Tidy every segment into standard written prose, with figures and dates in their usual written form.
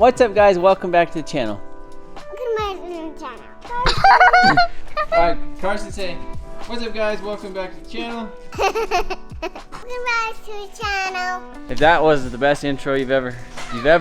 What's up, guys? Welcome back to the channel. Welcome back to the channel. Alright, Carson say, what's up, guys? Welcome back to the channel. Welcome back to the channel. If that was the best intro you've ever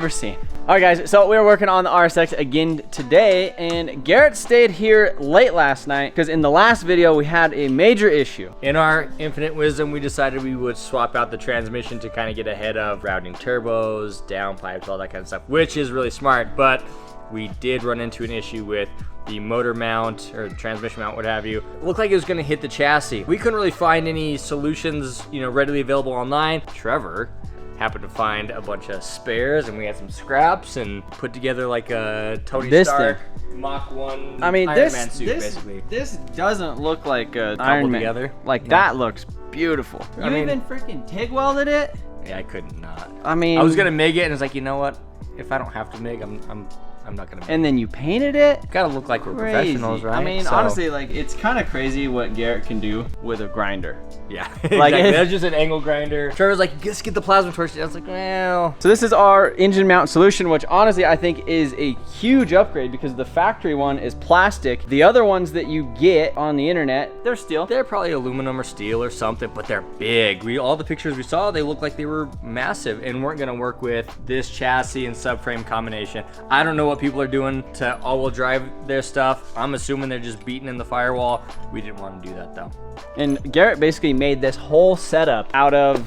seen. Alright, guys, so we're working on the RSX again today, and Garrett stayed here late last night because in the last video we had a major issue. In our infinite wisdom, we decided we would swap out the transmission to kind of get ahead of routing turbos, downpipes, all that kind of stuff, which is really smart, but we did run into an issue with the motor mount or the transmission mount, what have you. It looked like it was gonna hit the chassis. We couldn't really find any solutions, readily available online. Trevor happened to find a bunch of spares, and we had some scraps and put together like a Tony Stark Mach 1 I mean, Iron Man suit, basically. This doesn't look like a Iron Man. Together. Like, that looks beautiful. I mean, even freaking TIG welded it? Yeah, I couldn't not. I mean, I was gonna MIG it, and it's like, you know what? If I don't have to MIG, I'm not gonna MIG. And then you painted it? Gotta look like we're professionals, right? I mean, honestly, like, it's kind of crazy what Garrett can do with a grinder. Yeah, like, exactly. That's just an angle grinder. Trevor's like, just get the plasma torch. I was like, well. So this is our engine mount solution, which honestly I think is a huge upgrade because the factory one is plastic. The other ones that you get on the internet, they're steel. They're probably aluminum or steel or something, but they're big. All the pictures we saw, they looked like they were massive and weren't gonna work with this chassis and subframe combination. I don't know what people are doing to all-wheel drive their stuff. I'm assuming they're just beating in the firewall. We didn't want to do that though. And Garrett basically made this whole setup out of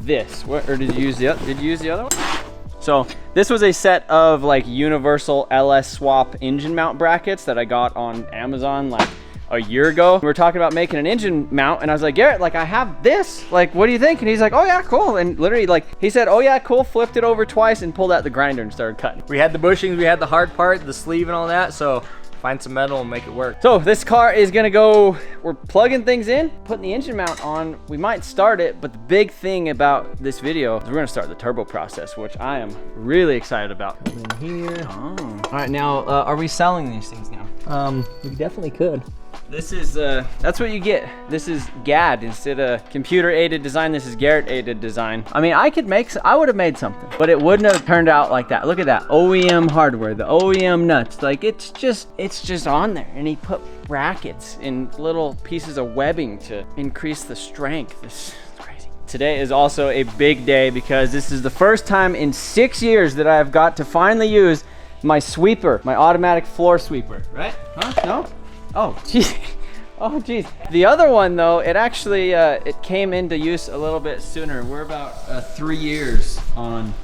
this. Or did you use the other one? So this was a set of like universal LS swap engine mount brackets that I got on Amazon like a year ago. We were talking about making an engine mount, and I was like, Garrett, like, I have this. Like, what do you think? And he's like, oh yeah, cool. And literally, like, he said, oh yeah, cool, flipped it over twice and pulled out the grinder and started cutting. We had the bushings, we had the hard part, the sleeve and all that, so find some metal and make it work. So this car is gonna go, we're plugging things in, putting the engine mount on. We might start it, but the big thing about this video is we're gonna start the turbo process, which I am really excited about. In here. Oh. All right, now, are we selling these things now? We definitely could. This is, that's what you get. This is GAD instead of computer aided design. This is Garrett aided design. I mean, I would have made something, but it wouldn't have turned out like that. Look at that OEM hardware, the OEM nuts. Like, it's just on there. And he put brackets and little pieces of webbing to increase the strength. This is crazy. Today is also a big day because this is the first time in 6 years that I have got to finally use my sweeper, my automatic floor sweeper, right? Huh? No? Oh, geez. Oh, geez. The other one, though, it actually, it came into use a little bit sooner. We're about 3 years on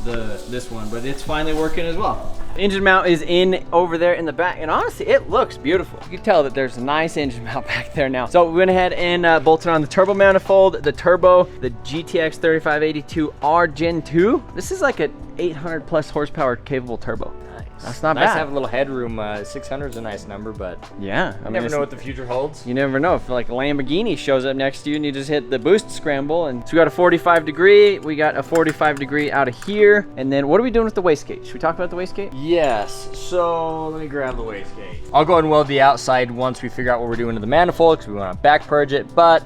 this one, but it's finally working as well. Engine mount is in over there in the back, and honestly, it looks beautiful. You can tell that there's a nice engine mount back there now. So we went ahead and bolted on the turbo manifold, the turbo, the GTX3582r Gen 2. This is like an 800 plus horsepower capable turbo. That's not nice bad. to have a little headroom. 600 is a nice number, but yeah, I never know what the future holds. You never know if like a Lamborghini shows up next to you and you just hit the boost scramble. And so we got a 45 degree, we got a 45 degree out of here. And then what are we doing with the wastegate? Should we talk about the wastegate? Yes, so let me grab the wastegate. I'll go ahead and weld the outside once we figure out what we're doing to the manifold because we want to back purge it, but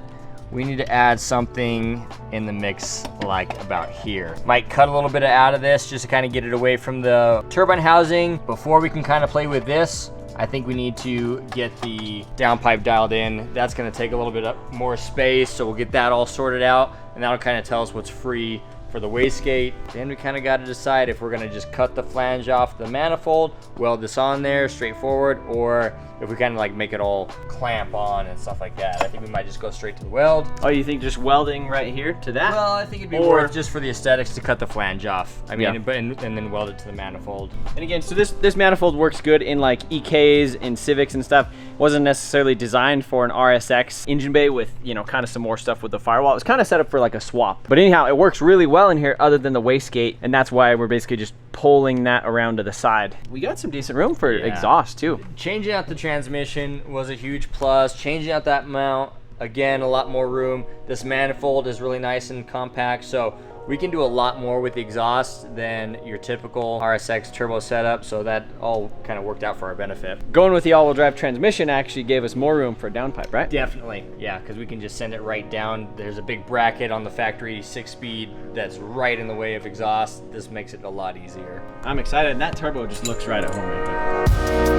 we need to add something in the mix like about here. Might cut a little bit out of this just to kind of get it away from the turbine housing. Before we can kind of play with this, I think we need to get the downpipe dialed in. That's gonna take a little bit more space, so we'll get that all sorted out, and that'll kind of tell us what's free for the wastegate. Then we kind of got to decide if we're gonna just cut the flange off the manifold, weld this on there straightforward, or if we kind of like make it all clamp on and stuff like that. I think we might just go straight to the weld. Oh, you think just welding right here to that? Well, I think it'd be worth just for the aesthetics to cut the flange off. I mean, yeah. and then weld it to the manifold. And again, so this manifold works good in like EKs and Civics and stuff. It wasn't necessarily designed for an RSX engine bay with, kind of some more stuff with the firewall. It was kind of set up for like a swap. But anyhow, it works really well in here other than the wastegate, and that's why we're basically just pulling that around to the side. We got some decent room for exhaust too. Changing out the transmission was a huge plus. Changing out that mount, again, a lot more room. This manifold is really nice and compact, so We can do a lot more with the exhaust than your typical RSX turbo setup, so that all kind of worked out for our benefit. Going with the all-wheel drive transmission actually gave us more room for a downpipe, right? Definitely, yeah, because we can just send it right down. There's a big bracket on the factory 6-speed that's right in the way of exhaust. This makes it a lot easier. I'm excited, and that turbo just looks right at home right there.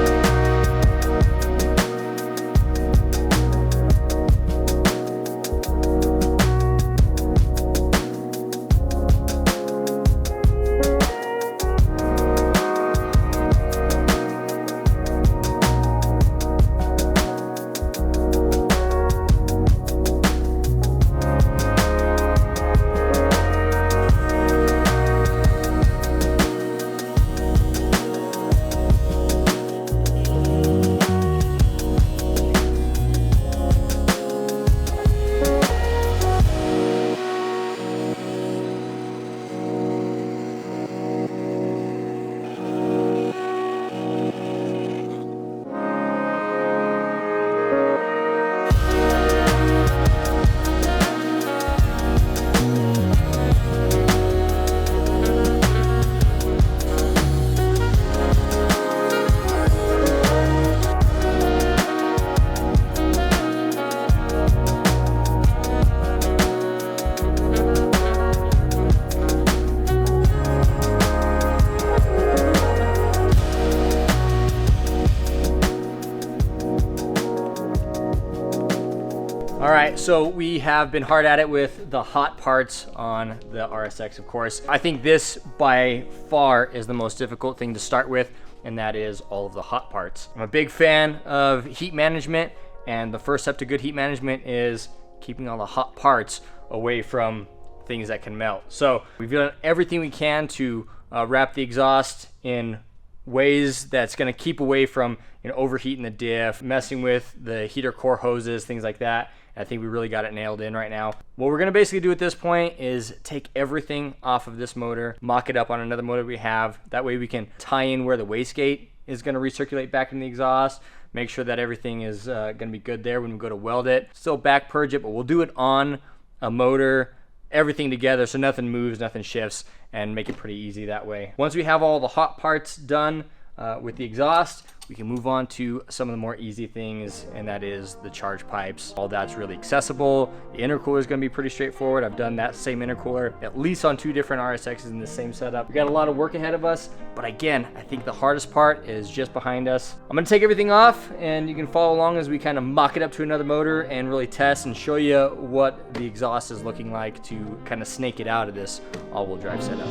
All right, so we have been hard at it with the hot parts on the RSX, of course. I think this by far is the most difficult thing to start with, and that is all of the hot parts. I'm a big fan of heat management, and the first step to good heat management is keeping all the hot parts away from things that can melt. So we've done everything we can to wrap the exhaust in ways that's going to keep away from overheating the diff, messing with the heater core hoses, things like that. I think we really got it nailed in right now. What we're gonna basically do at this point is take everything off of this motor, mock it up on another motor we have. That way we can tie in where the wastegate is gonna recirculate back in the exhaust, make sure that everything is gonna be good there when we go to weld it. Still back purge it, but we'll do it on a motor, everything together so nothing moves, nothing shifts, and make it pretty easy that way. Once we have all the hot parts done with the exhaust, we can move on to some of the more easy things, and that is the charge pipes. All that's really accessible. The intercooler is going to be pretty straightforward. I've done that same intercooler at least on 2 different RSXs in the same setup. We got a lot of work ahead of us, but again, I think the hardest part is just behind us. I'm going to take everything off, and you can follow along as we kind of mock it up to another motor and really test and show you what the exhaust is looking like to kind of snake it out of this all-wheel drive setup.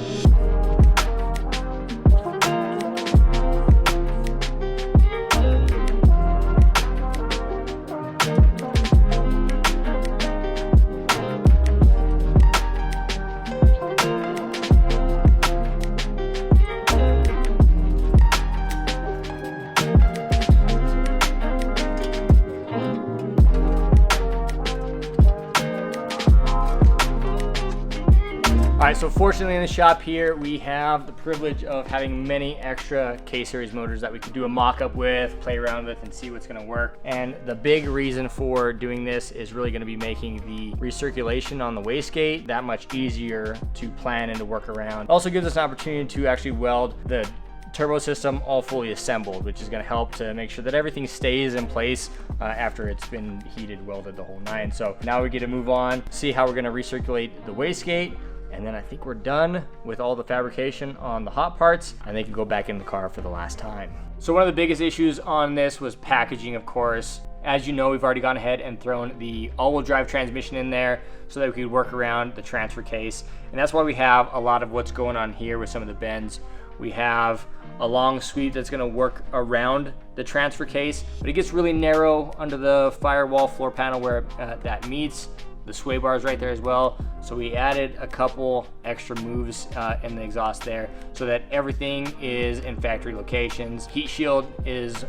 All right, so fortunately in the shop here, we have the privilege of having many extra K-Series motors that we could do a mock-up with, play around with, and see what's gonna work. And the big reason for doing this is really gonna be making the recirculation on the wastegate that much easier to plan and to work around. It also gives us an opportunity to actually weld the turbo system all fully assembled, which is going to help to make sure that everything stays in place after it's been heated, welded, the whole nine. So now we get to move on, see how we're going to recirculate the wastegate, and then I think we're done with all the fabrication on the hot parts, and they can go back in the car for the last time. So one of the biggest issues on this was packaging, of course. As you know, we've already gone ahead and thrown the all-wheel drive transmission in there so that we could work around the transfer case. And that's why we have a lot of what's going on here with some of the bends. We have a long sweep that's gonna work around the transfer case, but it gets really narrow under the firewall floor panel where that meets. The sway bar is right there as well. So we added a couple extra moves in the exhaust there so that everything is in factory locations. Heat shield is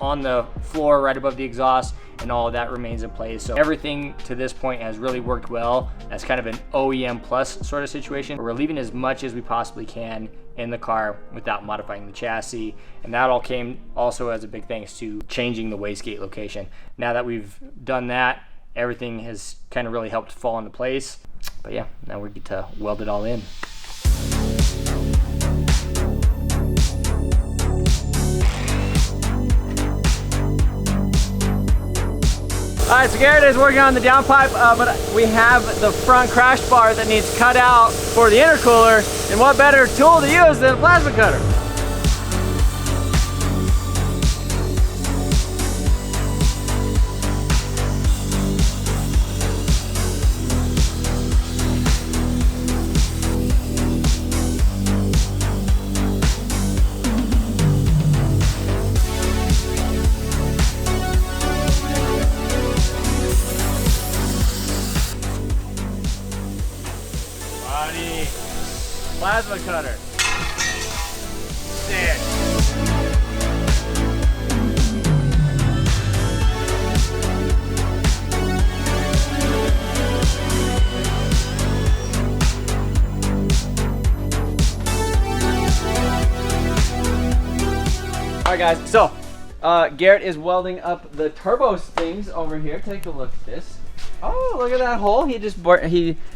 on the floor right above the exhaust, and all of that remains in place. So everything to this point has really worked well as kind of an OEM plus sort of situation. We're leaving as much as we possibly can in the car without modifying the chassis. And that all came also as a big thanks to changing the wastegate location. Now that we've done that, everything has kind of really helped fall into place. But yeah, now we get to weld it all in. All right, so Garrett is working on the downpipe, but we have the front crash bar that needs cut out for the intercooler, and what better tool to use than a plasma cutter? Plasma cutter. Sick. All right, guys. So, Garrett is welding up the turbo things over here. Take a look at this. Oh, look at that hole. He just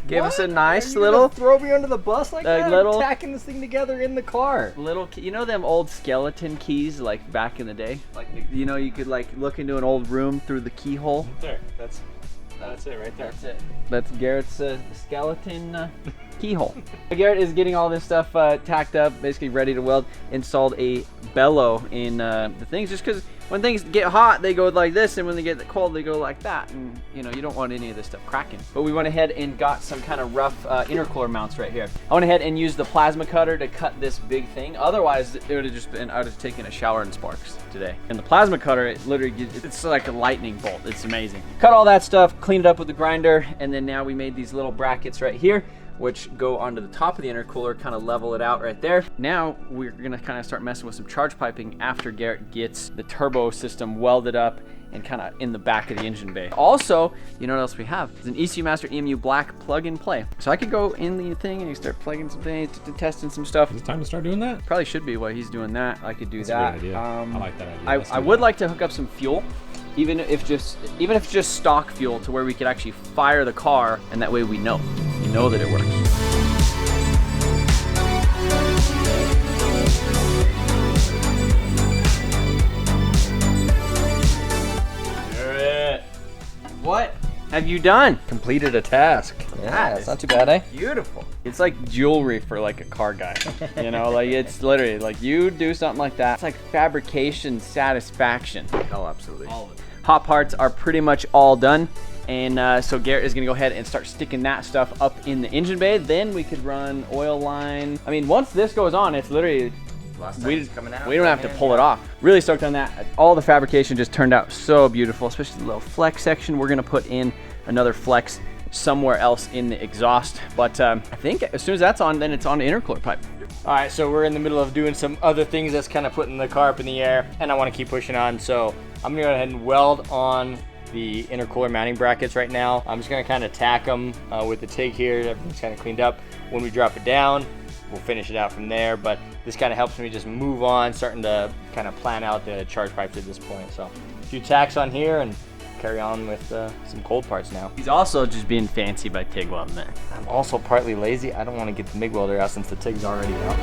gave us a nice little throw me under the bus like that. Little tacking this thing together in the car. Little, you know them old skeleton keys like back in the day? Like, you know, you could like look into an old room through the keyhole. There, that's it right there. That's it. That's Garrett's skeleton keyhole. Garrett is getting all this stuff tacked up, basically ready to weld. Installed a bellow in the things, just because when things get hot, they go like this, and when they get cold, they go like that. And you know, you don't want any of this stuff cracking. But we went ahead and got some kind of rough intercooler mounts right here. I went ahead and used the plasma cutter to cut this big thing. Otherwise, it would have just been, I would have taken a shower in sparks today. And the plasma cutter, it literally, it's like a lightning bolt. It's amazing. Cut all that stuff, cleaned it up with the grinder, and then now we made these little brackets right here, which go onto the top of the intercooler, kind of level it out right there. Now we're gonna kind of start messing with some charge piping after Garrett gets the turbo system welded up and kind of in the back of the engine bay. Also, you know what else we have? It's an ECU Master EMU Black plug and play. So I could go in the thing and start plugging some things, testing some stuff. Is it time to start doing that? Probably should be while he's doing that. I could do That's that. a good idea. I like that idea. I would like to hook up some fuel, even if just stock fuel, to where we could actually fire the car, and that way we know that it works. What have you done? Completed a task. Yeah, it's not too bad, eh? Beautiful. It's like jewelry for like a car guy. You know, like it's literally like you do something like that. It's like fabrication satisfaction. Oh, absolutely. All of it. Hot parts are pretty much all done. And so Garrett is gonna go ahead and start sticking that stuff up in the engine bay. Then we could run oil line. I mean, once this goes on, it's literally, we don't have to pull it off. Really stoked on that. All the fabrication just turned out so beautiful, especially the little flex section. We're gonna put in another flex somewhere else in the exhaust. But I think as soon as that's on, then it's on the intercooler pipe. All right, so we're in the middle of doing some other things that's kind of putting the car up in the air, and I want to keep pushing on. So I'm gonna go ahead and weld on the intercooler mounting brackets right now. I'm just gonna kind of tack them with the TIG here. Everything's kind of cleaned up. When we drop it down, we'll finish it out from there. But this kind of helps me just move on, starting to kind of plan out the charge pipes at this point. So a few tacks on here and carry on with some cold parts now. He's also just being fancy by TIG welding it. I'm also partly lazy. I don't want to get the MIG welder out since the TIG's already out.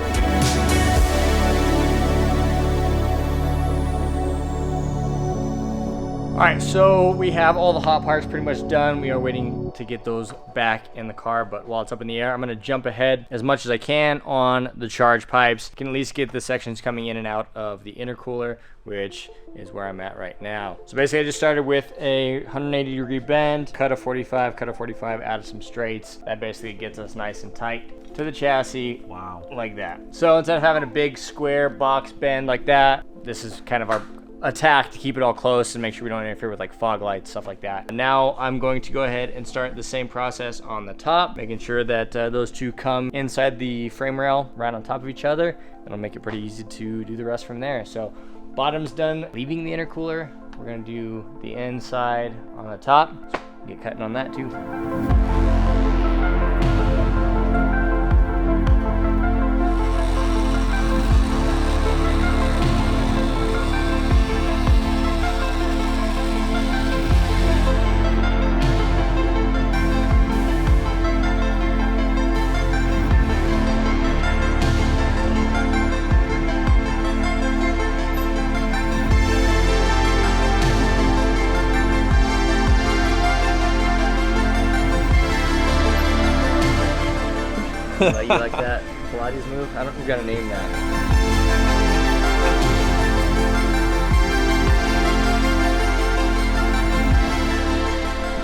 All right, so we have all the hot parts pretty much done. We are waiting to get those back in the car, but while it's up in the air, I'm gonna jump ahead as much as I can on the charge pipes. I can at least get the sections coming in and out of the intercooler, which is where I'm at right now. So basically I just started with a 180-degree bend, cut a 45, added some straights. That basically gets us nice and tight to the chassis. Wow. Like that. So instead of having a big square box bend like that, this is kind of our attack to keep it all close and make sure we don't interfere with like fog lights, stuff like that. And now I'm going to go ahead and start the same process on the top, making sure that those two come inside the frame rail right on top of each other. It'll make it pretty easy to do the rest from there. So bottom's done leaving the intercooler. We're gonna do the inside on the top. Get cutting on that too. You like that Pilates move? I don't think we gotta name that.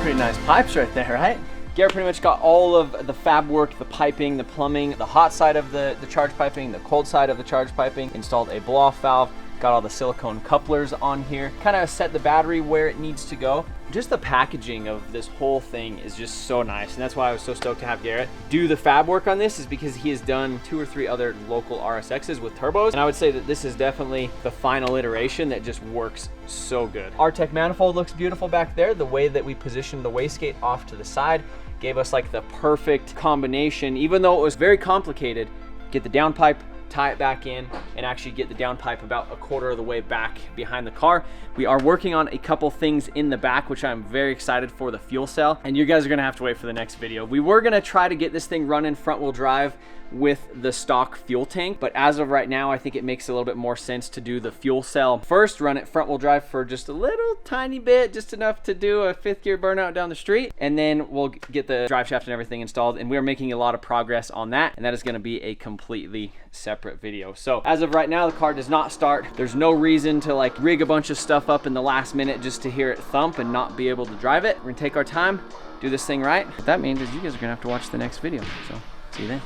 Pretty nice pipes right there, right? Garrett pretty much got all of the fab work, the piping, the plumbing, the hot side of the charge piping, the cold side of the charge piping, installed a blow-off valve, got all the silicone couplers on here, kind of set the battery where it needs to go. Just the packaging of this whole thing is just so nice, and that's why I was so stoked to have Garrett do the fab work on this, is because he has done 2 or 3 other local RSXs with turbos, and I would say that this is definitely the final iteration that just works so good. Artec manifold looks beautiful back there. The way that we positioned the wastegate off to the side gave us like the perfect combination, even though it was very complicated. Get the downpipe, tie it back in, and actually get the downpipe about 1/4 of the way back behind the car. We are working on a couple things in the back, which I'm very excited for, the fuel cell, and you guys are gonna have to wait for the next video. We were gonna try to get this thing running front wheel drive with the stock fuel tank, but as of right now, I think it makes a little bit more sense to do the fuel cell first, run it front wheel drive for just a little tiny bit, just enough to do a 5th gear burnout down the street, and then we'll get the drive shaft and everything installed, and we're making a lot of progress on that, and that is gonna be a completely separate video. So as of right now, the car does not start. There's no reason to like rig a bunch of stuff up in the last minute just to hear it thump and not be able to drive it. We're gonna take our time, do this thing right. What that means is you guys are gonna have to watch the next video, so see you then.